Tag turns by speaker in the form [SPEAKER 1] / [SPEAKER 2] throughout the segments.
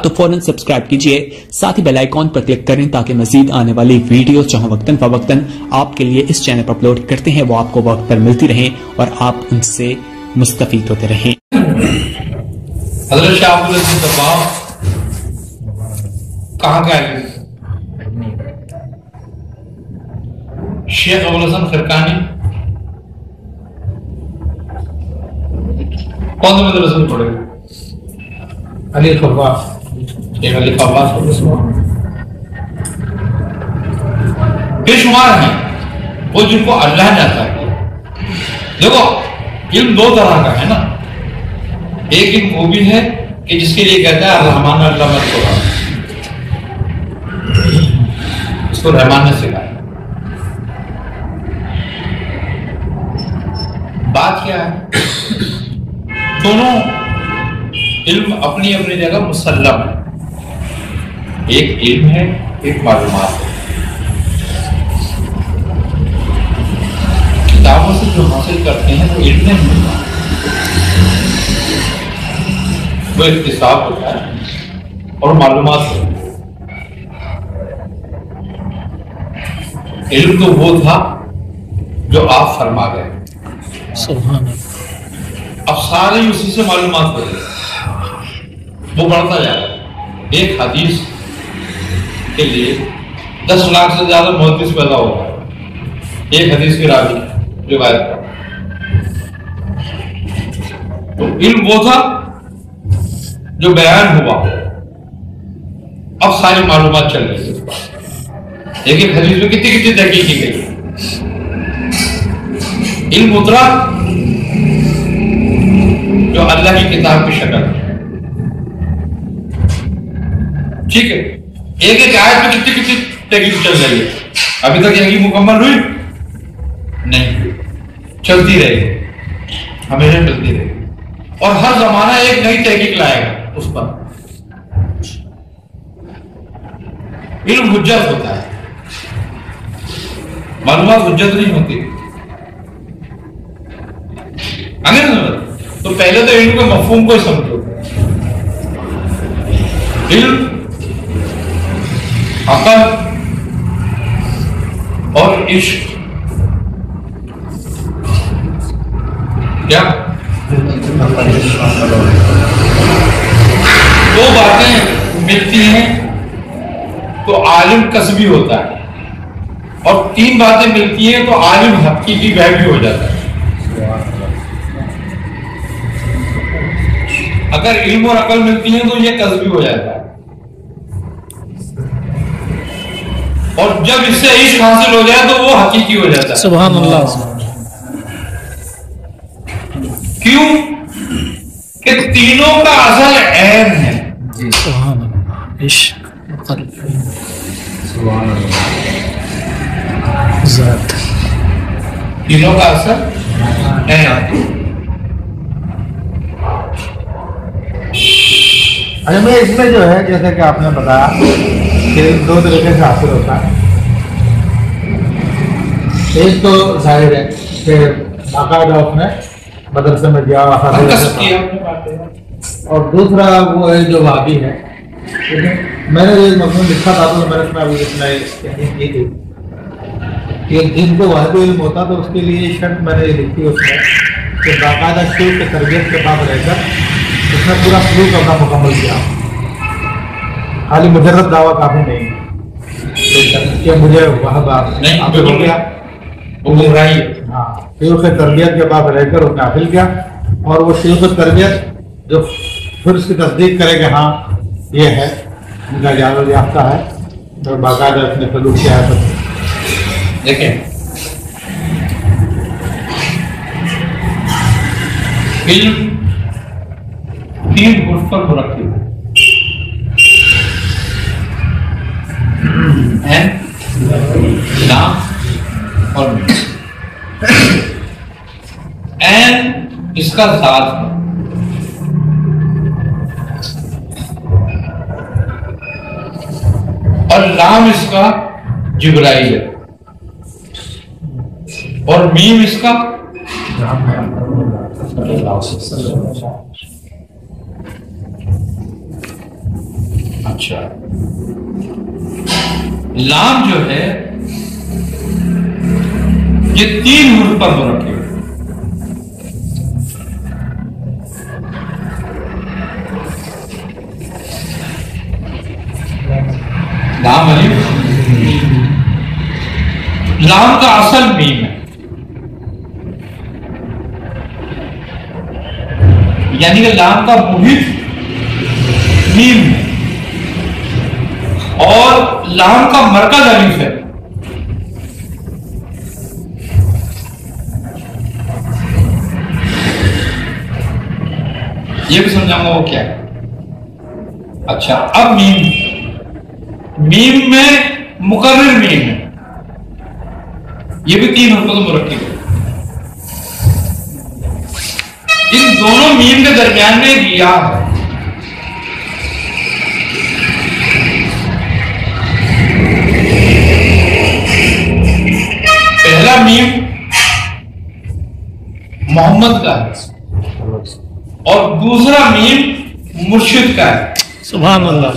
[SPEAKER 1] तो फौरन सब्सक्राइब कीजिए, साथ ही बेल आइकॉन पर क्लिक करें ताकि मजीद आने वाली वीडियो जहां वक्तन फवक्तन आपके लिए इस चैनल पर अपलोड करते हैं वो आपको वक्त पर मिलती रहें और आप उनसे मुस्तफीद होते रहें।
[SPEAKER 2] हज़रत शाह अब्दुल अज़ीज़ दब्बाग़ कहाँ गए? शेख अबुल हसन खरकानी कौन से मदरसे में पढ़े? अली खब्बास, शेख अली खब्बास बेशुमार हैं वो जिनको अल्लाह जाता है। देखो इल्म दो तरह का है ना, एक इल्म वो भी है कि जिसके लिए कहता है रहमान अल्लाह मत, इसको रहमान ने सिखाया। बात क्या है, दोनों इल्म अपनी अपनी जगह मुसल्लम है। एक इल्म है, एक मालूमात है। किताबों से जो हासिल करते हैं वो इल्म नहीं होता, वो इख्तिसाब होता है और मालूमात होता है। इल्म तो वो था जो आप फरमा गए, अब सारे उसी से मालूमात हो गए, वो बढ़ता जा रहा है। एक हदीस के लिए 10 लाख से ज्यादा मुहद्दिस पैदा होगा, एक हदीस की रावी रिवायत का। तो इल्म वो था जो बयान हुआ, अब सारी मालूमात चल रही है। एक हदीस में कितनी कितनी तहकीक की गई। इल्म उतरा जो अल्लाह की किताब की शक्ल है, ठीक है। एक एक आयत में कितनी कितनी तहकीक चल रही है, अभी तक यही मुकम्मल हुई नहीं, चलती रहेगी, हमेशा चलती रहेगी और हर जमाना एक नई तहकीक लाएगा उस पर। इल्म हुज्जत होता है, मालूमात हुज्जत नहीं होती। तो पहले तो इल्म के मफहूम को ही समझो। इल्म अक़ल और इश्क क्या दो बातें मिलती हैं तो आलिम कसबी होता है, और 3 बातें मिलती हैं तो आलिम हकीकी भी हो जाता है। अगर इल्म और अकल मिलती है तो ये कसबी हो जाता है, और जब इससे इश्क हासिल हो जाए तो वो हकीकी हो जाता है।
[SPEAKER 3] सुभान अल्लाह।
[SPEAKER 2] क्यों कि तीनों का असल ऐन है।
[SPEAKER 3] सुभान अल्लाह। इश्क, अक़ल,
[SPEAKER 2] सुभान अल्लाह,
[SPEAKER 3] ज़ात,
[SPEAKER 2] तीनों का असल ऐन।
[SPEAKER 4] अच्छा मैं इसमें जो है जैसे कि आपने बताया कि 2 तरीके से हासिल होता है। एक तो जाहिर है कि बाकायदा उसने मदरसे में गया, और दूसरा वो है जो वादी है। मैंने जो मज़मून लिखा था तो मैंने इसमें अभी इतना की थी कि जिनको वाहिद इल्म होता तो उसके लिए शर्त मैंने लिखी उसमें कि बाकायदा शुरू के तरबियत के पास रहकर उसने पूरा शुरू करना मुकम्मल किया, खाली मुजर्रद दावा काफी नहीं कि मुझे वह बात
[SPEAKER 2] नहीं
[SPEAKER 4] हो गया
[SPEAKER 2] वो गुमराही।
[SPEAKER 4] हाँ, शुरू के तरबियत के पास रहकर उसने हासिल किया, और वो शुरू की तरबियत जो फिर उसकी तस्दीक करे कि हाँ ये है उनका इजाज़त याफ्ता है, तो बाकायदा उसने सलूक किया है।
[SPEAKER 2] देखें इल्म 3 हुर्फ पर मुरक्किब है, नाम और एन इसका साथ है, और नाम इसका जिब्राइल है, और मीम इसका اچھا لام جو ہے یہ 3 حروف پر مرکب ہے. لام لام کا اصل میم ہے، یعنی کہ لام کا محیط میم ہے اور لام کا مرکز الف ہے. یہ بھی سمجھاؤں گا وہ کیا ہے. اچھا اب میم میں مقرر میم ہے، یہ بھی 3 حروف سے مرکب ہے. ان دونوں میم کے درمیان میں ایک یا ہے. پہلا میم محمد کا ہے اور دوسرا میم مرشد کا ہے.
[SPEAKER 3] سبحان اللہ.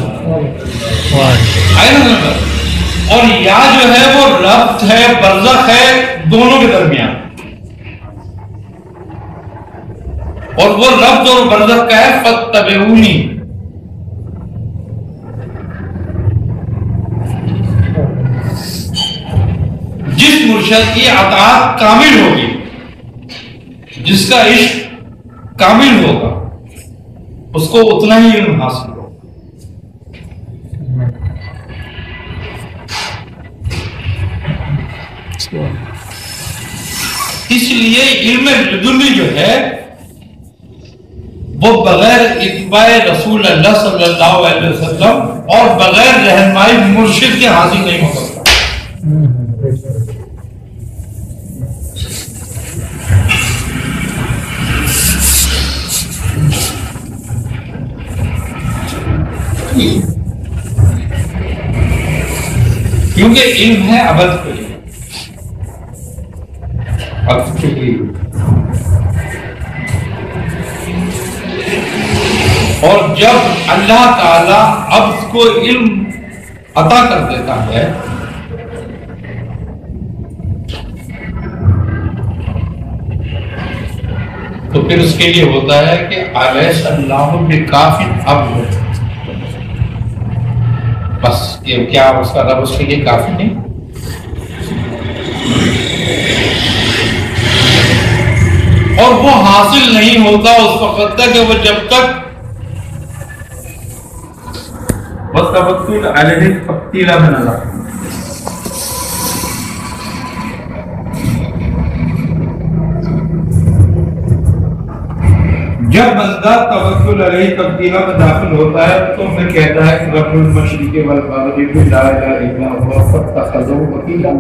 [SPEAKER 2] اور یا جو ہے وہ ربط ہے، برزخ ہے دونوں کے درمیان، اور وہ ربط اور برزخ کا ہے فاتبعونی. جس مرشد کی اطاعت کامل ہوگی، جس کا عشق کامل ہوگا، اس کو اتنا ہی علم حاصل ہوگا. اس لیے علم لدنی جو ہے وہ بغیر اتباع رسول اللہ صلی اللہ علیہ وسلم اور بغیر رہنمائی مرشد کے حاصل نہیں ہو سکتا. کیونکہ علم ہے ابد کے لیے، ابد کے لیے. اور جب اللہ تعالی ابد کو علم عطا کر دیتا ہے تو پھر اس کے لیے ہوتا ہے کہ الیس اللہ بکاف عبدہ، بس یہ کیا اس کا رب اس کے لیے کافی نہیں. اور وہ حاصل نہیں ہوتا اس وقت تک کہ وہ جب تک وَتَوَكَّلْ عَلَيْهِ تَوَكُّلًا مِنَ اللَّهِ. جب بندہ توکل علیہ تبدیلہ میں داخل ہوتا ہے تو میں کہتا ہے کہ رب المشرق والمغرب لا الہ الا هو فاتخذوه وکیلا،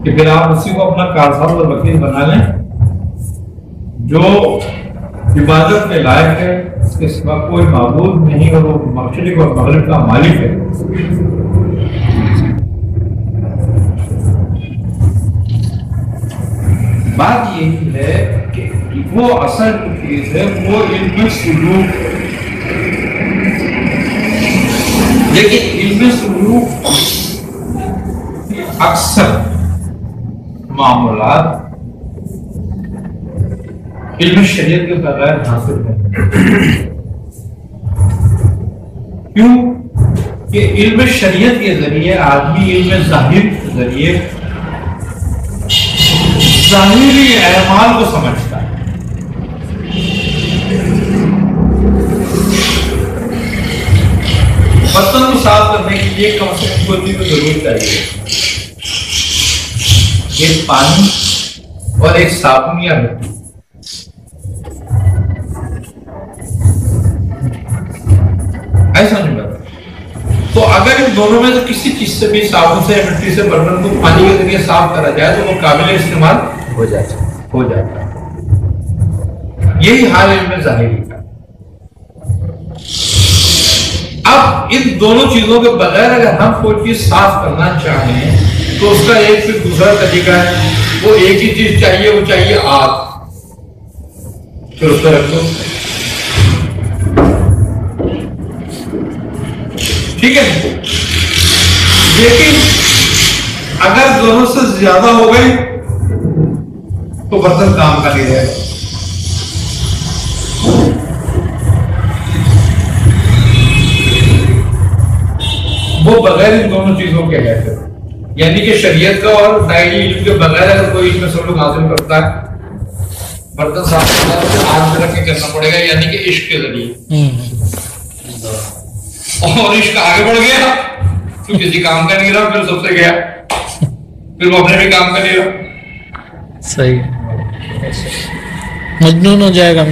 [SPEAKER 2] کہ پھر آپ اسی کو اپنا کارساز اور وکیل بنا لیں جو عبادت میں لائق ہے، اس کے سوا کوئی معبود نہیں اور وہ مشرق اور مغرب کا مالک ہے. بات یہی ہے کہ وہ اصل چیز ہے وہ علم سلوک، لیکن علم سلوک اکثر معاملات علم شریعت کے بغیر حاصل ہیں. کیوں کہ علم شریعت کے ذریعے آدمی علم ظاہر کے ذریعے ظاہری اعمال کو سمجھتا ہے. برتن کو صاف کرنے کے لیے کم سے کم کوئی تو ضرور چاہیے، ایک پانی اور ایک صابن یا مٹی. ایسا نہیں کرتا. تو اگر ان دونوں میں سے کسی چیز سے بھی صابن سے مٹی سے برتن کو پانی کے ذریعے صاف کرا جائے تو وہ قابل استعمال ہو جاتا ہے. یہی حال علم ظاہری کا. اب ان دونوں چیزوں کے بغیر اگر ہم کوئی چیز صاف کرنا چاہیں تو اس کا ایک پھر دوسرا طریقہ ہے. وہ ایک ہی چیز چاہیے، وہ چاہیے آگ. پھر اس کو رکھ دو، ٹھیک ہے. لیکن اگر ضرورت سے زیادہ ہو گئی تو برتن کام کا نہیں رہے گا. وہ بغیر ان دونوں چیزوں کے ہے. یعنی کہ شریعت کا اور دائری علم کے بغیر اگر کوئی اس میں سلوک حاصل کرتا ہے برتن صاف کرنا ہے تو ہاتھ میں رکھ کے کرنا پڑے گا, یعنی کہ عشق کے ذریعے. اور عشق آگے بڑھ گیا تو کسی کام کا نہیں رہا, پھر سب سے گیا, پھر وہ اپنے بھی کام کا نہیں رہا.
[SPEAKER 3] صحیح, مجنون ہو جائے گا,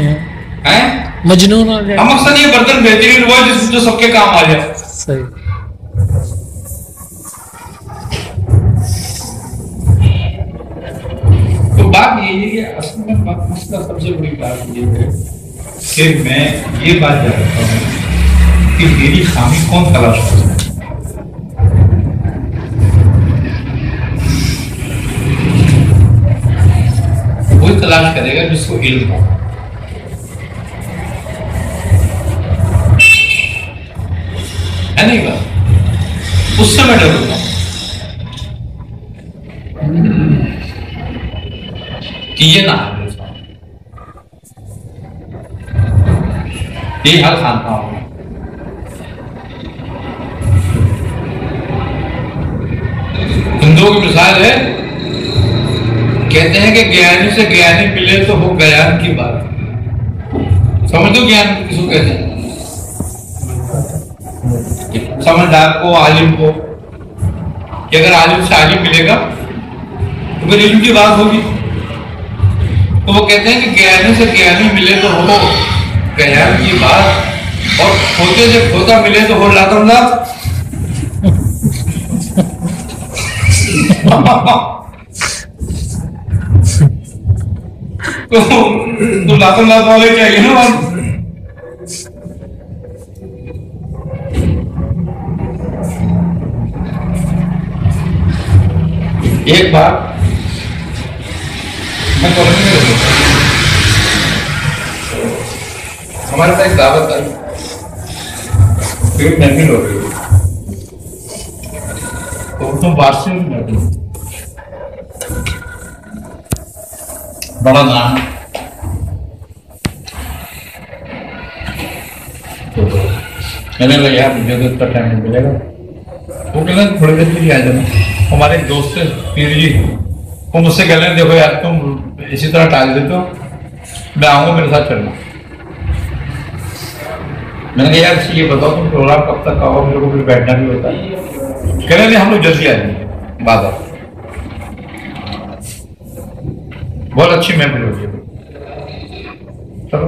[SPEAKER 3] مجنون ہو جائے گا.
[SPEAKER 2] ہم اکثر یہ برتن بہترین ہوا ہے جو سب کے کام آ جائے.
[SPEAKER 3] صحیح.
[SPEAKER 2] تو بات یہ ہے کہ اصل میں مسئلہ سب سے بڑی بات یہ ہے کہ میں یہ بات جانتا ہوں کہ میری خامی کون تلاش کرتا ہے. وہی تلاش کرے گا جس کو علم ہو. ہے نہیں بات, اس سے میں ڈروں گا کہ یہ نہ یہ حل خانتا ہوں. ہندوؤں کی مثال ہے, کہتے ہیں کہ گیانی سے گیانی ملے تو ہو گیان کی بات. سمجھ دو گیان کس کو کہتے ہیں؟ سمجھدار کو, عالم کو. کہ اگر عالم سے عالم ملے گا تو پھر علم کی بات ہوگی. تو وہ کہتے ہیں کہ گیانی سے گیانی ملے تو ہو گیان کی بات, اور کھوتے سے کھوتا ملے تو ہو لاتم لات. تو لاتم لات والے چاہیے نا. ایک بار میں کالونی میں رہتا ہوں, ہمارے پاس ایک دعوت آئی, پیٹ محفل ہو رہی تو اس میں بارسی محفل بڑا نام. تو میں نے کہا یار مجھے تو اتنا ٹائم نہیں ملے گا. وہ کہنا تھوڑی دیر کے لیے آ جانا. ہمارے ایک دوست ہے پیر جی, وہ مجھ سے کہہ رہے ہیں دیکھو یار تم اسی طرح ٹال دیتے ہو, میں آؤں گا میرے ساتھ چلنا. میں نے کہا یار یہ بتاؤ تم پروگرام کب تک آؤ, میرے کو پھر بیٹھنا بھی ہوتا ہے. کہہ رہے ہیں ہم لوگ جلدی آ جائیں گے بازار. بہت اچھی محفل ہوگی. چلو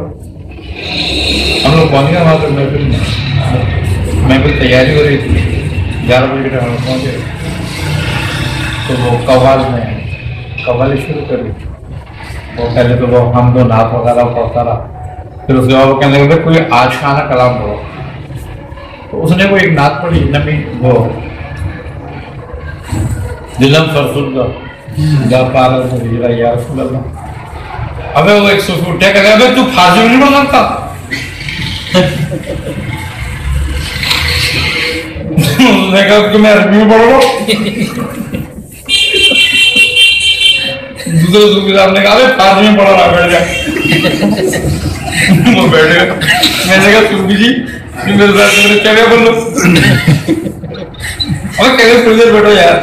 [SPEAKER 2] ہم لوگ پہنچ گئے وہاں پہ. محفل تیاری ہو رہی تھی, 11 بجے کے ٹائم ہم پہنچے. تو وہ قوال میں قوالی شروع کری. وہ پہلے تو وہ حمد و نعت وغیرہ پڑھتا رہا, پھر اس کے بعد وہ کہنے لگے کوئی عاشقانہ کلام پڑھو. تو اس نے وہ ایک نعت پڑھی, نبی وہ دلم فرسول کا جا پارا سے ہجرا یا رسول اللہ. ابے وہ ایک صوفی اٹھے کہ ابے تو فارسی میں نہیں پڑھ سکتا. اس نے کہا کہ میں عربی میں پڑھ رہا ہوں. دوسرے صوفی صاحب نے کہا فارسی میں پڑھا رہا, بیٹھ جا. وہ بیٹھ گیا. میں نے کہا صوفی جی میرے ساتھ کیا بول لو, اب کہہ تھوڑی دیر بیٹھو یار.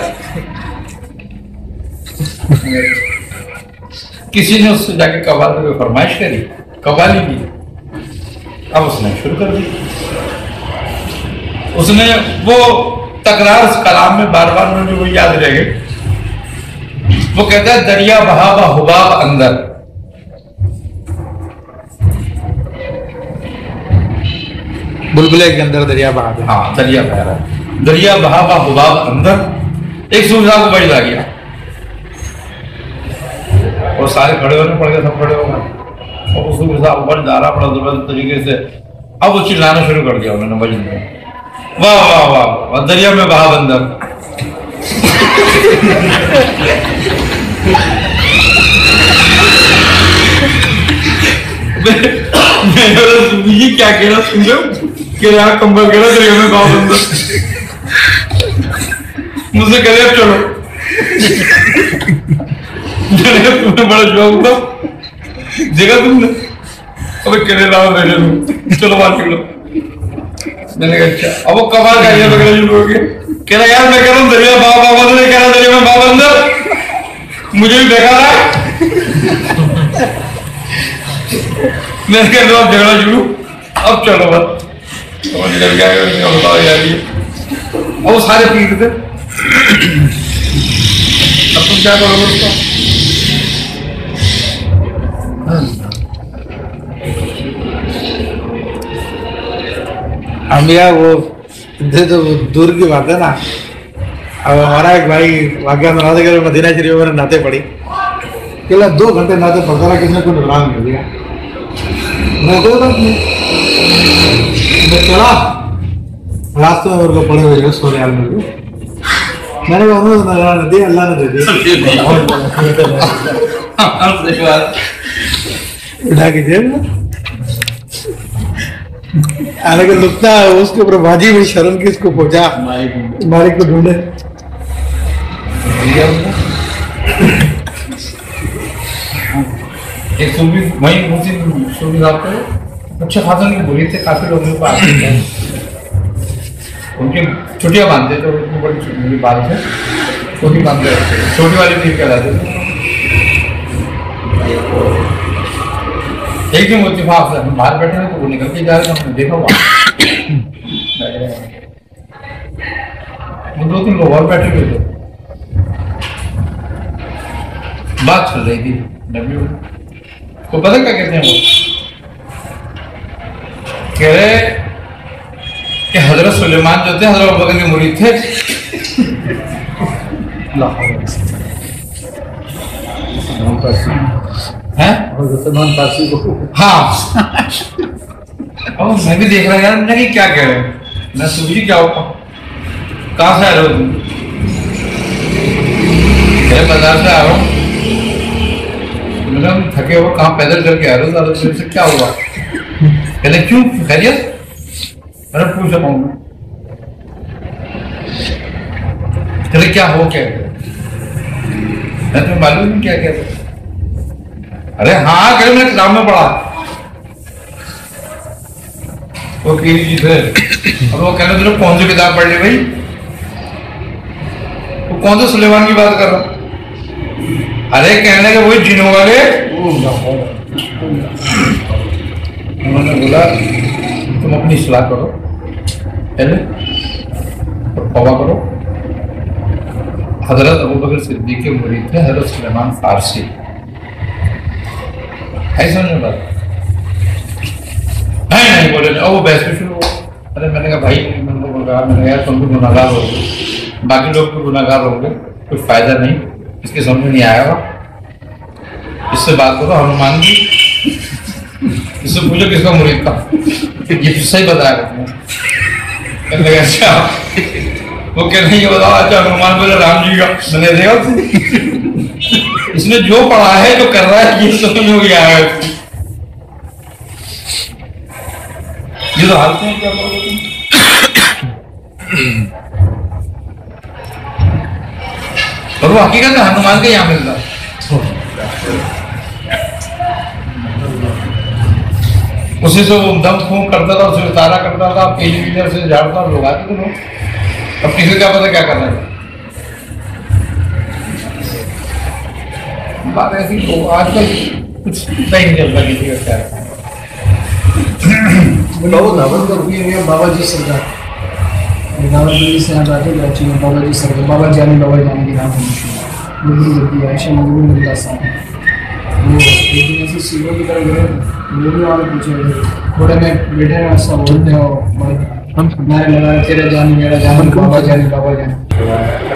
[SPEAKER 2] کسی نے اس سے جا کے قوال میں فرمائش کری, قوالی کی. اب اس نے شروع کر دی. اس نے وہ تکرار اس کلام میں بار بار مجھے وہ یاد رہ گئے. وہ کہتا ہے دریا بہا با حباب اندر.
[SPEAKER 4] بلبلے کے اندر دریا بہا.
[SPEAKER 2] ہاں دریا بہا رہا ہے. دریا بہا با حباب اندر. ایک صوفی صاحب کو بڑی آ گیا, اور سارے کھڑے ہونے پڑ گئے, سب کھڑے ہو گئے. اور اس صوفی صاحب بڑھ جا رہا بڑا زبردست طریقے سے. اب وہ چلانا شروع کر دیا انہوں نے وجن میں, واہ واہ واہ دریا میں بہا بندر. کیا کہہ رہا سن لو. कि यार कंबल कह रहा तेरे में बाबा बंदा मुझसे कह रहे चलो तुम्हें बड़ा शौक था देखा तुमने अबे कह रहे लाओ मेरे चलो बाहर निकलो। मैंने कहा अच्छा। अब वो कमाल का ये वगैरह शुरू हो गया, कह रहा यार मैं कह रहा हूँ दरिया बाबा नहीं कह रहा दरिया में बाबा अंदर मुझे भी देखा रहा मैंने कह रहा झगड़ा शुरू अब चलो बस निकल गया बताओ यार ये अब वो सारे पी थे अब तुम क्या करोगे उसको?
[SPEAKER 4] हम यार वो तो दूर की बात है ना। अब हमारा एक भाई वाक्य सुनाते कि मदीना शरीफ में नाते पड़ी केवल 2 घंटे नाते पड़ता रहा, किसने कोई नुकसान मिल गया। मैं चला रास्ते में मेरे को पड़े हुए सोने वाले मिल गए। मैंने कहा नदी अल्लाह ने दे दी उठा के जेब में। हालांकि नुकता उसके ऊपर बाजी में शर्म किसको पहुंचा, मालिक को ढूंढे।
[SPEAKER 2] एक सूफी वहीं सूफी साहब को अच्छे खासा उनकी बुरी थे, काफी लोगों को आते थे उनकी छुट्टियां बांधते थे, उनकी बड़ी बात है छोटी बांधते रहते, छोटी वाली पीर कहलाते थे। एक दिन इत्तेफाक से हम बाहर बैठे थे तो वो निकल के जा रहे थे, हमने देखा वो 2-3 लोग और बैठे हुए थे, बात चल रही थी डब्ल्यू को पता क्या कहते हैं वो कह रहे कि हजरत सुलेमान जो थे हजरत अबू बकर के मुरीद थे। हाँ और मैं भी देख रहा यार मैंने क्या कह रहे हैं, मैं सूझी क्या होगा कहाँ से आ रहे हो तुम? बाजार से आ रहा हूँ। मैडम थके हो कहाँ पैदल करके आ रहे हो से क्या हुआ? कहते क्यों खैरियत? मैंने पूछ रहा हूँ कहते क्या हो क्या? मैं तुम्हें मालूम नहीं क्या कहते? अरे हाँ कहते मैंने किताब में पढ़ा। वो पीर जी थे, अब वो कहने तुमने कौन सी किताब पढ़ ली भाई? वो कौन से सुलेमान की बात कर रहा? अरे कहने के वही जिनों वाले। उन्होंने बोला तुम अपनी सलाह करो पहले और तौबा करो। हजरत अबू बकर सिद्दीक के मुरीद थे हजरत सुलेमान फारसी, ऐसा नहीं बात नहीं बोले नहीं। वो बहस शुरू हुआ। अरे मैंने कहा भाई मैंने यार तुम भी गुनाहगार हो गए, बाकी लोग भी गुनाहगार हो गए, कुछ फायदा नहीं, इसके समझ में नहीं आया होगा, इससे बात करो हनुमान जी, इससे पूछो किसका मुरीद था, ये सही बताया कहने लगा अच्छा वो कह रहे ये बताओ अच्छा हनुमान बोले राम जी का। मैंने देखा इसने जो पढ़ा है जो कर रहा है ये समझ में भी आया है। ये तो हालत है क्या और वो हकीकत में हनुमान के यहाँ मिलता उसी से वो दम फूंक करता था, उसे उतारा करता था, पीली पीली से झाड़ता लोग आते थे लोग। अब किसी को क्या पता क्या करना है। बात ऐसी तो आजकल कुछ पता ही नहीं चलता किसी का क्या है।
[SPEAKER 3] बाबा जी सरकार से यहाँ जाके बैठी है, बाबा जी सरकार बाबा जाने की नाम है आयशा मजबूर साहब। वो एक दिन ऐसे सीधो की तरफ गए, मेरे वाले पूछे थोड़े में बैठे हैं ऐसा बोलते हो नारे लगा तेरा जान मेरा जान बाबा जाने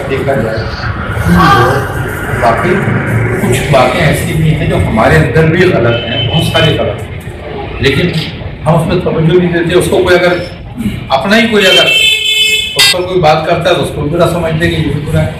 [SPEAKER 2] देखा जाए बाकी कुछ बातें ऐसी भी हैं जो हमारे अंदर भी गलत हैं, बहुत सारी गलत हैं, लेकिन हम उसमें तवज्जो नहीं देते। उसको कोई अगर अपना ही कोई अगर उस पर कोई बात करता है तो उसको बुरा समझते कि ये बुरा है।